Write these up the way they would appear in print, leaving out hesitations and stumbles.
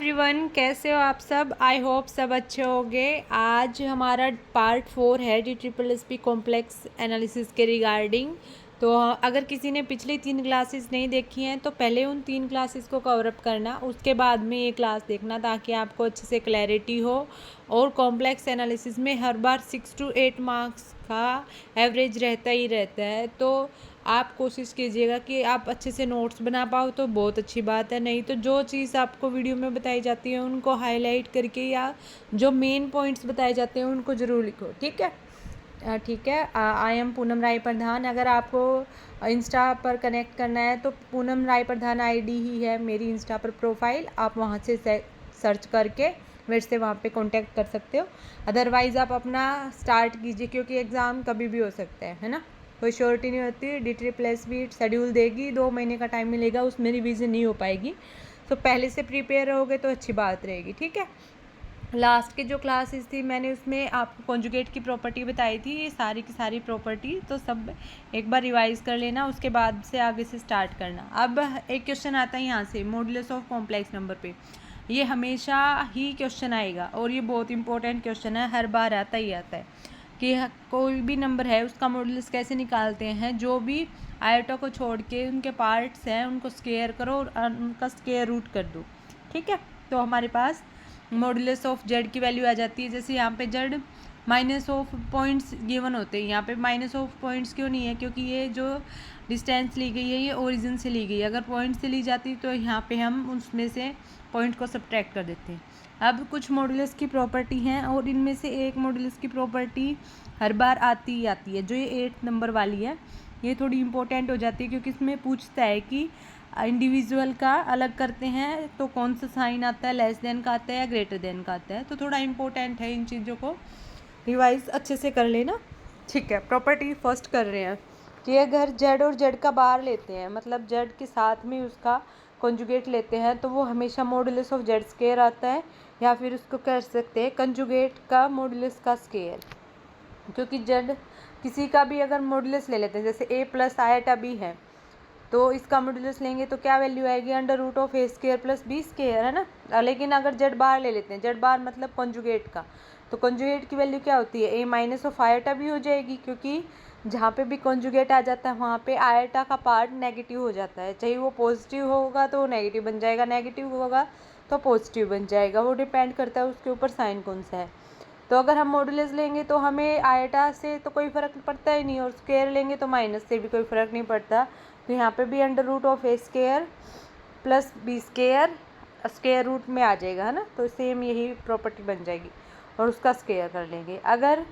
Everyone, कैसे हो आप सब। आई होप सब अच्छे होंगे। आज हमारा पार्ट 4 है DSSP कॉम्प्लेक्स एनालिसिस के रिगार्डिंग। तो अगर किसी ने पिछली 3 क्लासेस नहीं देखी हैं तो पहले उन 3 क्लासेस को कवर अप करना, उसके बाद में ये क्लास देखना ताकि आपको अच्छे से क्लैरिटी हो। और कॉम्प्लेक्स एनालिसिस में हर बार 6 to 8 मार्क्स का एवरेज रहता ही रहता है। तो आप कोशिश कीजिएगा कि आप अच्छे से नोट्स बना पाओ तो बहुत अच्छी बात है, नहीं तो जो चीज़ आपको वीडियो में बताई जाती है उनको हाईलाइट करके या जो मेन पॉइंट्स बताए जाते हैं उनको ज़रूर लिखो। ठीक है। ठीक है। आई एम पूनम राय प्रधान। अगर आपको इंस्टा पर कनेक्ट करना है तो पूनम राय प्रधान आईडी ही है मेरी इंस्टा पर प्रोफाइल, आप वहाँ से सर्च करके मेरे से वहाँ पे कांटेक्ट कर सकते हो। अदरवाइज़ आप अपना स्टार्ट कीजिए क्योंकि एग्ज़ाम कभी भी हो सकता है ना, कोई श्योरिटी नहीं होती। DSSP शेड्यूल देगी, 2 महीने का टाइम मिलेगा, उसमें रिवीजन नहीं हो पाएगी। तो पहले से प्रिपेयर रहोगे तो अच्छी बात रहेगी। ठीक है। लास्ट की जो क्लासेस थी मैंने उसमें आपको कॉन्जुगेट की प्रॉपर्टी बताई थी, ये सारी की सारी प्रॉपर्टी तो सब एक बार रिवाइज कर लेना, उसके बाद से आगे से स्टार्ट करना। अब एक क्वेश्चन आता है यहाँ से मॉडुलस ऑफ कॉम्प्लेक्स नंबर पे, ये हमेशा ही क्वेश्चन आएगा और ये बहुत इंपॉर्टेंट क्वेश्चन है, हर बार आता ही आता है कि कोई भी नंबर है उसका मॉडुलस कैसे निकालते हैं। जो भी आयोटा को छोड़ के उनके पार्ट्स हैं उनको स्क्वायर करो और उनका स्क्वायर रूट कर दो। ठीक है। तो हमारे पास मॉडुलस ऑफ जेड की वैल्यू आ जाती है। जैसे यहाँ पे Z minus of points given होते हैं, यहाँ पे माइनस ऑफ पॉइंट्स क्यों नहीं है, क्योंकि ये जो डिस्टेंस ली गई है ये ओरिजिन से ली गई है। अगर पॉइंट से ली जाती तो यहाँ पे हम उसमें से पॉइंट को सब्ट्रैक्ट कर देते हैं। अब कुछ मॉडुलस की प्रॉपर्टी हैं और इनमें से एक मॉडुलस की प्रॉपर्टी हर बार आती ही आती है, जो ये 8 नंबर वाली है। ये थोड़ी इंपॉर्टेंट हो जाती है क्योंकि इसमें पूछता है कि इंडिविजुअल का अलग करते हैं तो कौन सा साइन आता है, लेस देन का आता है या ग्रेटर देन का आता है। तो थोड़ा इंपॉर्टेंट है, इन चीज़ों को रिवाइज अच्छे से कर लेना। ठीक है। प्रॉपर्टी फर्स्ट कर रहे हैं कि अगर जेड और जेड का बार लेते हैं, मतलब जेड के साथ में उसका कंजुगेट लेते हैं, तो वो हमेशा मॉडुलस ऑफ जेड स्क्वायर आता है, या फिर उसको कह सकते हैं कंजुगेट का मॉडुलस का स्क्वायर। क्योंकि जेड किसी का भी अगर मॉडुलस ले लेते हैं, जैसे a प्लस आयटा b है तो इसका मॉडुलस लेंगे तो क्या वैल्यू आएगी, under root of a square plus b square, है ना। लेकिन अगर जेड बार ले लेते हैं, जेड बार मतलब कंजुगेट का, तो कंजुगेट की वैल्यू क्या होती है, a minus of eta b हो जाएगी, क्योंकि जहाँ पे भी कंजुगेट आ जाता है वहाँ पे आयटा का पार्ट नेगेटिव हो जाता है। चाहे वो पॉजिटिव होगा तो नेगेटिव बन जाएगा, नेगेटिव होगा तो पॉजिटिव बन जाएगा, वो डिपेंड करता है उसके ऊपर साइन कौन सा है। तो अगर हम मॉडुलस लेंगे तो हमें आयटा से तो कोई फ़र्क पड़ता ही नहीं, और स्क्वायर लेंगे तो माइनस से भी कोई फ़र्क नहीं पड़ता। तो यहाँ पे भी under root of a square plus b square square root में आ जाएगा, है ना। तो सेम यही प्रॉपर्टी बन जाएगी और उसका स्क्वायर कर लेंगे। अगर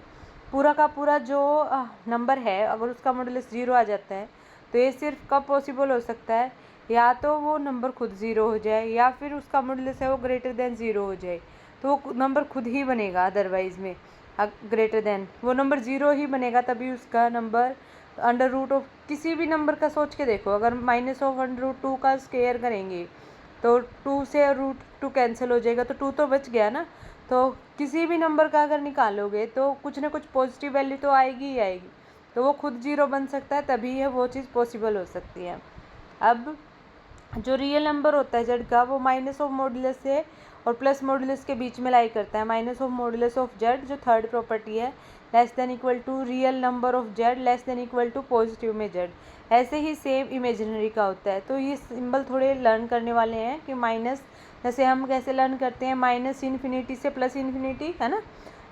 पूरा का पूरा जो नंबर है अगर उसका मॉडुलस 0 आ जाता है तो ये सिर्फ कब पॉसिबल हो सकता है, या तो वो नंबर खुद 0 हो जाए या फिर उसका मॉडुलस है वो ग्रेटर देन 0 हो जाए, तो वो नंबर खुद ही बनेगा। अदरवाइज़ में ग्रेटर देन वो नंबर 0 ही बनेगा, तभी उसका नंबर अंडर रूट ऑफ किसी भी नंबर का सोच के देखो। अगर माइनस ऑफ अंडर रूट 2 का स्क्वायर करेंगे तो 2 से रूट 2 कैंसिल हो जाएगा, तो 2 तो बच गया ना। तो किसी भी नंबर का अगर निकालोगे तो कुछ ना कुछ पॉजिटिव वैल्यू तो आएगी ही आएगी, तो वो खुद 0 बन सकता है, तभी है वो चीज़ पॉसिबल हो सकती है। अब जो रियल नंबर होता है जेड का, वो माइनस ऑफ मॉडुलस से और प्लस मॉडुलस के बीच में लाई करता है। Minus of modulus of Z जो थर्ड प्रॉपर्टी है, less than equal to real number of Z less than equal to positive में जेड। ऐसे ही सेम इमेजिनरी का होता है। तो ये सिंबल थोड़े लर्न करने वाले हैं कि माइनस, जैसे हम कैसे लर्न करते हैं माइनस इन्फिनिटी से प्लस इन्फिनिटी, है ना,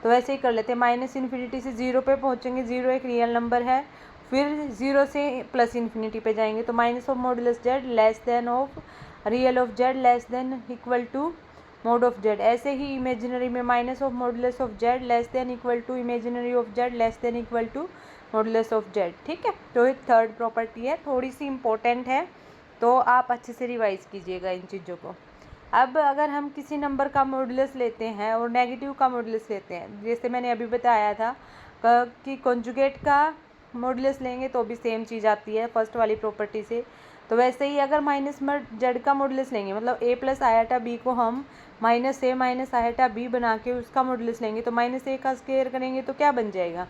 तो वैसे ही कर लेते हैं। माइनस इन्फिनिटी से 0 पे पहुँचेंगे, 0 एक रियल नंबर है, फिर 0 से प्लस इन्फिनिटी पे जाएंगे तो minus of modulus z less than of real of Z less than equal to mod of z. ऐसे ही इमेजिनरी में minus of modulus of Z less than equal to imaginary of Z less than equal to modulus of z. ठीक है। तो ये third property है, थोड़ी सी important है, तो आप अच्छे से रिवाइज कीजिएगा इन चीज़ों को। अब अगर हम किसी नंबर का मॉडुलस लेते हैं और नेगेटिव का मॉडुलस लेते हैं, जैसे मैंने अभी बताया था कि कॉन्जुगेट का मॉडुलस लेंगे तो भी सेम चीज़ आती है फर्स्ट वाली प्रॉपर्टी से। तो वैसे ही अगर माइनस जेड का मॉडुलस लेंगे, मतलब a प्लस आयटा b को हम माइनस ए माइनस आयटा b बना के उसका मॉडुलस लेंगे, तो माइनस ए का स्क्वायर करेंगे तो क्या बन जाएगा,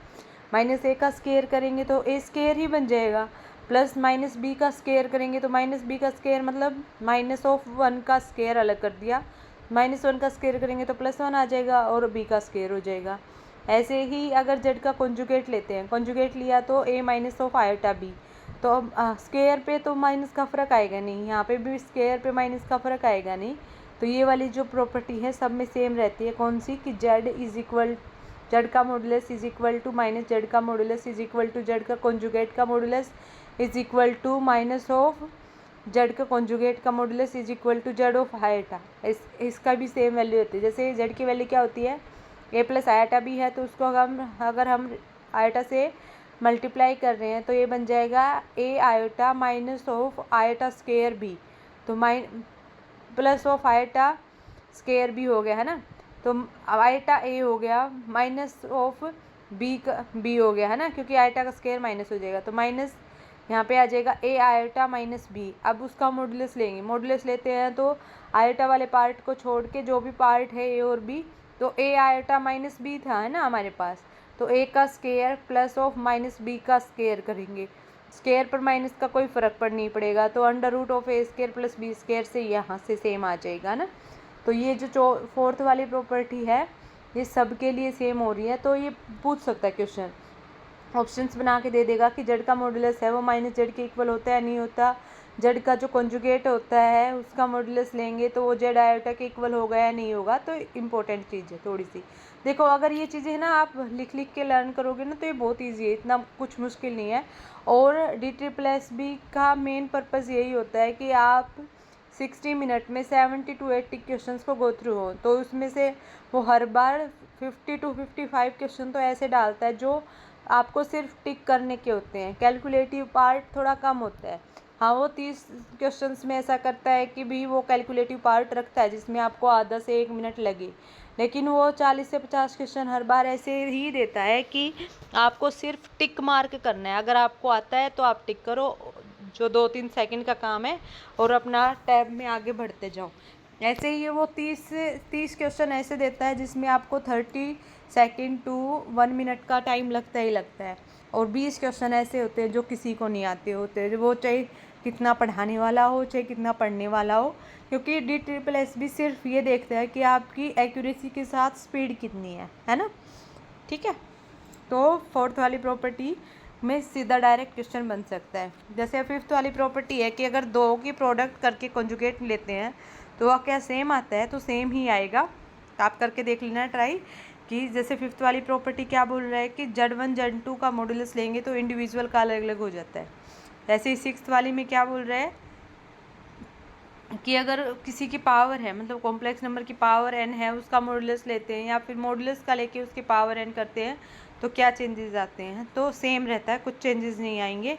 माइनस ए का स्क्वायर करेंगे तो a स्क्वायर ही बन जाएगा, प्लस माइनस बी का स्क्वायर करेंगे तो माइनस बी का स्क्वायर, मतलब माइनस ऑफ 1 का स्क्वायर अलग कर दिया -1 का स्क्वायर करेंगे तो +1 आ जाएगा और b का स्क्वायर हो जाएगा। ऐसे ही अगर z का कॉन्जुगेट लेते हैं, कॉन्जुगेट लिया तो a minus of iota b, तो अब स्क्वायर पे तो माइनस का फ़र्क आएगा नहीं, यहाँ पे भी स्क्वायर पे माइनस का फ़र्क आएगा नहीं। तो ये वाली जो प्रॉपर्टी है सब में सेम रहती है, कौन सी, कि z का modulus is equal to minus z का modulus is equal to z का कॉन्जुगेट का modulus is equal to minus of z का कॉन्जुगेट का modulus is equal to z of iota. इसका भी सेम वैल्यू होती है। जैसे जेड की वैल्यू क्या होती है, a प्लस आयोटा भी है, तो उसको अगर हम आयोटा से मल्टीप्लाई कर रहे हैं तो ये बन जाएगा a iota minus of iota square b, तो plus of iota square b हो गया है ना, तो आयोटा a हो गया माइनस ऑफ b हो गया है ना, क्योंकि आयोटा का स्क्वायर माइनस हो जाएगा, तो माइनस यहाँ पे आ जाएगा a आयोटा माइनस b। अब उसका मॉडुलस लेंगे, मॉडुलस लेते हैं तो आयोटा वाले पार्ट को छोड़ के जो भी पार्ट है a और b, तो a आयोटा माइनस b था है ना हमारे पास, तो a का square plus of minus b का स्क्वायर करेंगे, स्क्वायर पर माइनस का कोई फ़र्क नहीं पड़ेगा, तो under root of a square plus b square से यहाँ से सेम आ जाएगा ना। तो ये जो फोर्थ वाली प्रॉपर्टी है ये सब के लिए सेम हो रही है, तो ये पूछ सकता है क्वेश्चन, ऑप्शंस बना के दे देगा कि जेड का मॉडुलस है वो माइनस जेड के इक्वल होता है नहीं होता, जेड का जो कॉन्जुगेट होता है उसका मॉडुलस लेंगे तो वो जेड आयोटा के इक्वल होगा या नहीं होगा। तो इम्पोर्टेंट चीज़ है थोड़ी सी, देखो अगर ये चीज़ें ना आप लिख के लर्न करोगे ना तो ये बहुत ईजी है, इतना कुछ मुश्किल नहीं है। और DSSB का मेन पर्पज़ यही होता है कि आप 60 मिनट में 70 to 80 क्वेश्चंस को गो थ्रू हो, तो उसमें से वो हर बार 50 to 55 क्वेश्चन तो ऐसे डालता है जो आपको सिर्फ टिक करने के होते हैं, कैलकुलेटिव पार्ट थोड़ा कम होता है। हाँ वो 30 क्वेश्चंस में ऐसा करता है कि भी वो कैलकुलेटिव पार्ट रखता है जिसमें आपको आधा से 1 मिनट लगे, लेकिन वो 40 से 50 क्वेश्चन हर बार ऐसे ही देता है कि आपको सिर्फ टिक मार्क करना है, अगर आपको आता है तो आप टिक करो, जो 2-3 सेकंड का काम है, और अपना टैब में आगे बढ़ते जाओ। ऐसे ही वो 30 क्वेश्चन ऐसे देता है जिसमें आपको 30 सेकंड टू 1 मिनट का टाइम लगता ही लगता है, और 20 क्वेश्चन ऐसे होते हैं जो किसी को नहीं आते होते, वो चाहे कितना पढ़ाने वाला हो चाहे कितना पढ़ने वाला हो, क्योंकि DSSB सिर्फ ये देखता है कि आपकी एक्यूरेसी के साथ स्पीड कितनी है ना। ठीक है, तो फोर्थ वाली प्रॉपर्टी में सीधा डायरेक्ट क्वेश्चन बन सकता है। जैसे फिफ्थ वाली प्रॉपर्टी है कि अगर दो की प्रोडक्ट करके कॉन्जुगेट लेते हैं तो वह क्या सेम आता है, तो सेम ही आएगा, आप करके देख लेना ट्राई। कि जैसे फिफ्थ वाली प्रॉपर्टी क्या बोल रहा है कि Z1 Z2 का मॉडुलस लेंगे तो इंडिविजुअल का अलग अलग हो जाता है। ऐसे ही सिक्स्थ वाली में क्या बोल रहा है कि अगर किसी की पावर है, मतलब कॉम्प्लेक्स नंबर की पावर n है, उसका मॉडुलस लेते हैं या फिर मॉडुलस का लेके उसकी पावर n करते हैं तो क्या चेंजेस आते हैं, तो सेम रहता है, कुछ चेंजेस नहीं आएंगे।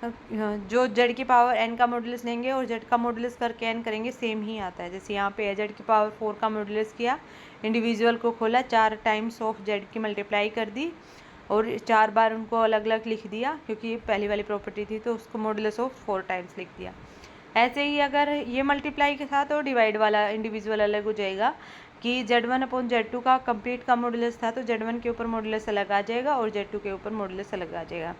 जो z की पावर n का मॉडुलस लेंगे और z का मॉडुलस करके n करेंगे सेम ही आता है। जैसे यहाँ पे z की पावर 4 का मॉडुलस किया, इंडिविजुअल को खोला, 4 टाइम्स ऑफ z की मल्टीप्लाई कर दी और 4 बार उनको अलग अलग लिख दिया, क्योंकि ये पहली वाली प्रॉपर्टी थी तो उसको मॉडुलस ऑफ 4 टाइम्स लिख दिया। ऐसे ही अगर ये मल्टीप्लाई के साथ और डिवाइड वाला इंडिविजुअल अलग हो जाएगा कि Z1/Z2 का कंप्लीट का मॉडुलस था तो Z1 के ऊपर मॉडुलस अलग आ जाएगा और Z2 के ऊपर मॉडुलस अलग आ जाएगा।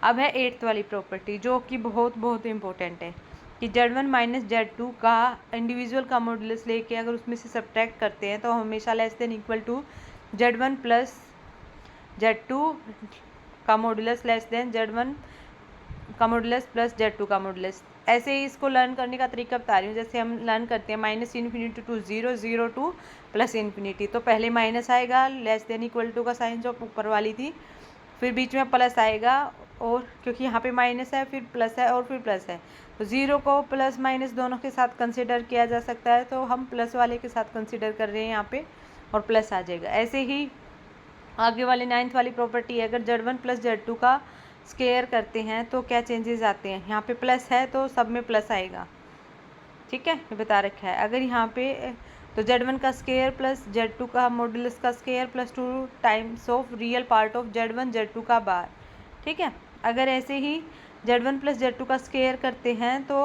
अब है एट्थ वाली प्रॉपर्टी जो कि बहुत इंपॉर्टेंट है कि Z1 माइनस Z2 का इंडिविजुअल का मॉडुलस लेके अगर उसमें से सब्ट्रैक्ट करते हैं तो हमेशा less than equal to Z1 plus Z2 का मॉडुलस लेस देन Z1 का मॉडुलस प्लस Z2 का मॉडुलस। ऐसे ही इसको लर्न करने का तरीका बता रही हूँ। जैसे हम लर्न करते हैं -∞ टू 0, 0 टू +∞, तो पहले माइनस आएगा, लेस देन इक्वल टू का साइन जो ऊपर वाली थी, फिर बीच में प्लस आएगा, और क्योंकि यहाँ पे माइनस है फिर प्लस है और फिर प्लस है, तो 0 को प्लस माइनस दोनों के साथ कंसिडर किया जा सकता है, तो हम प्लस वाले के साथ कंसिडर कर रहे हैं यहाँ पे, और प्लस आ जाएगा। ऐसे ही आगे वाली 9th वाली प्रॉपर्टी है, अगर Z1 प्लस Z2 का स्क्वायर करते हैं तो क्या चेंजेस आते हैं। यहाँ पे प्लस है तो सब में प्लस आएगा, ठीक है, ये बता रखा है। अगर यहाँ पे तो Z1 का स्क्वायर प्लस Z2 का मॉडुलस का square plus 2 times of real part of Z1 Z2 का बार, ठीक है। अगर ऐसे ही Z1 प्लस Z2 का स्क्वायर करते हैं तो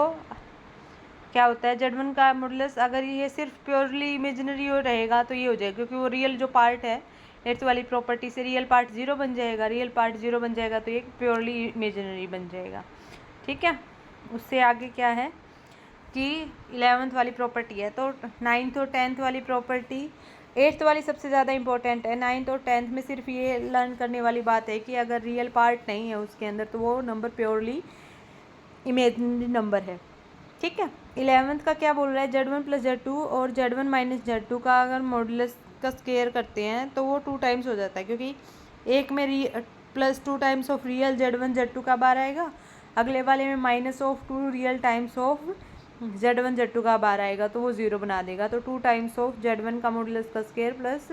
क्या होता है, Z1 का मॉडुलस अगर ये सिर्फ प्योरली इमेजिनरी हो रहेगा तो ये हो जाएगा, क्योंकि वो रियल जो पार्ट है 8th वाली प्रॉपर्टी से रियल पार्ट 0 बन जाएगा, रियल पार्ट 0 बन जाएगा तो ये प्योरली इमेजिनरी बन जाएगा, ठीक है। उससे आगे क्या है की 11th वाली प्रॉपर्टी है। तो 9th और 10th वाली प्रॉपर्टी, 8th वाली सबसे ज़्यादा इंपॉर्टेंट है। 9th और 10th में सिर्फ ये लर्न करने वाली बात है कि अगर रियल पार्ट नहीं है उसके अंदर तो वो नंबर प्योरली इमेजिनरी नंबर है, ठीक है। 11th का क्या बोल रहा है, Z1 + Z2 और Z1 - Z2 का अगर मॉडुलस का स्क्वायर करते हैं तो वो 2 टाइम्स हो जाता है, क्योंकि एक में +2 times of real Z1 Z2 का बार आएगा, अगले वाले में -2 real times of Z1 Z2 का बार आएगा, तो वो 0 बना देगा। तो 2 टाइम्स ऑफ Z1 का मॉडुलस का स्क्वायर प्लस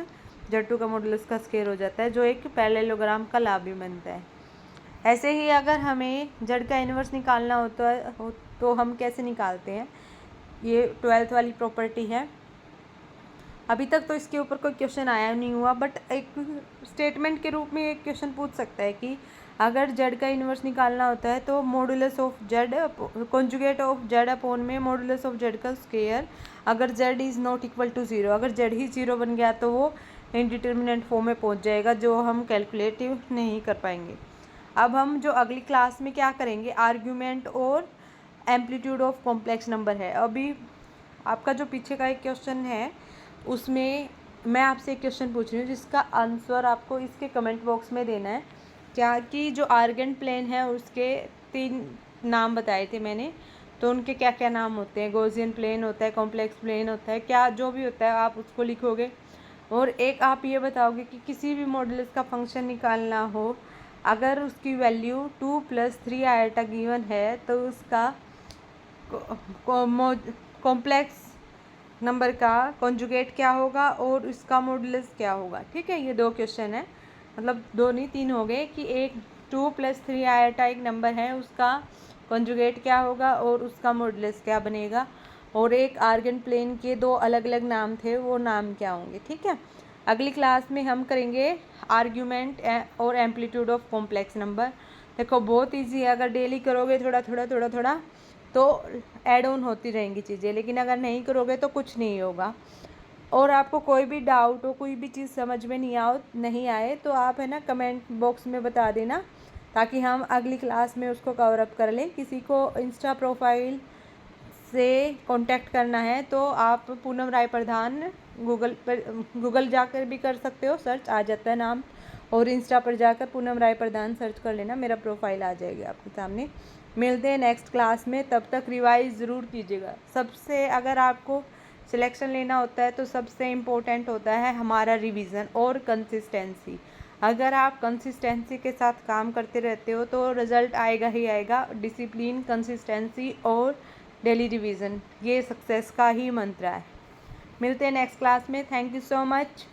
Z2 का मॉडुलस का स्क्वायर हो जाता है, जो एक पैरेललोग्राम का लाभ भी बनता है। ऐसे ही अगर हमें Z का इन्वर्स निकालना होता है तो हम कैसे निकालते हैं, ये 12th वाली प्रॉपर्टी है। अभी तक तो इसके ऊपर कोई क्वेश्चन आया नहीं हुआ, बट एक स्टेटमेंट के रूप में एक क्वेश्चन पूछ सकता है कि अगर Z का इन्वर्स निकालना होता है तो modulus of Z conjugate of Z upon में मॉडुलस ऑफ Z का स्क्वायर, अगर Z is not equal to 0, अगर Z ही 0 बन गया तो वो इनडिटर्मिनेंट फॉर्म में पहुंच जाएगा, जो हम कैलकुलेटिव नहीं कर पाएंगे। अब हम जो अगली क्लास में क्या करेंगे, आर्ग्यूमेंट और एम्पलीट्यूड ऑफ कॉम्प्लेक्स नंबर है। अभी आपका जो पीछे का एक क्वेश्चन है उसमें मैं आपसे एक क्वेश्चन पूछ रही हूँ जिसका आंसर आपको इसके कमेंट बॉक्स में देना है। क्या कि जो आर्गेंट प्लेन है उसके 3 नाम बताए थे मैंने, तो उनके क्या क्या नाम होते हैं, गॉसियन प्लेन होता है, कॉम्प्लेक्स प्लेन होता है, क्या जो भी होता है आप उसको लिखोगे। और एक आप ये बताओगे कि किसी भी मॉडुलस का फंक्शन निकालना हो, अगर उसकी वैल्यू 2 + 3 आयोटा गिवन है तो उसका कॉम्प्लेक्स नंबर का कॉन्जुगेट क्या होगा और उसका मॉडुलस क्या होगा, ठीक है। ये 2 क्वेश्चन है, मतलब 2 नहीं 3 हो गए कि एक 2 + 3 आयोटा एक नंबर है, उसका कॉन्जुगेट क्या होगा और उसका मॉडुलस क्या बनेगा, और एक आर्गेंट प्लेन के 2 अलग अलग नाम थे, वो नाम क्या होंगे, ठीक है। अगली क्लास में हम करेंगे आर्ग्यूमेंट और एम्पलीट्यूड ऑफ कॉम्प्लेक्स नंबर। देखो बहुत इजी है, अगर डेली करोगे थोड़ा थोड़ा तो ऐड ऑन होती रहेंगी चीज़ें, लेकिन अगर नहीं करोगे तो कुछ नहीं होगा। और आपको कोई भी डाउट हो, कोई भी चीज़ समझ में नहीं आए तो आप है ना कमेंट बॉक्स में बता देना, ताकि हम अगली क्लास में उसको कवर अप कर लें। किसी को इंस्टा प्रोफाइल से कांटेक्ट करना है तो आप पूनम राय प्रधान गूगल जाकर भी कर सकते हो, सर्च आ जाता है नाम, और इंस्टा पर जाकर पूनम राय प्रधान सर्च कर लेना, मेरा प्रोफाइल आ जाएगा आपके सामने। मिलते हैं नेक्स्ट क्लास में, तब तक रिवाइज ज़रूर कीजिएगा। सबसे अगर आपको सिलेक्शन लेना होता है तो सबसे इम्पोर्टेंट होता है हमारा रिवीजन और कंसिस्टेंसी। अगर आप कंसिस्टेंसी के साथ काम करते रहते हो तो रिज़ल्ट आएगा ही आएगा। डिसिप्लिन, कंसिस्टेंसी और डेली रिवीजन, ये सक्सेस का ही मंत्र है। मिलते हैं नेक्स्ट क्लास में। Thank you so much.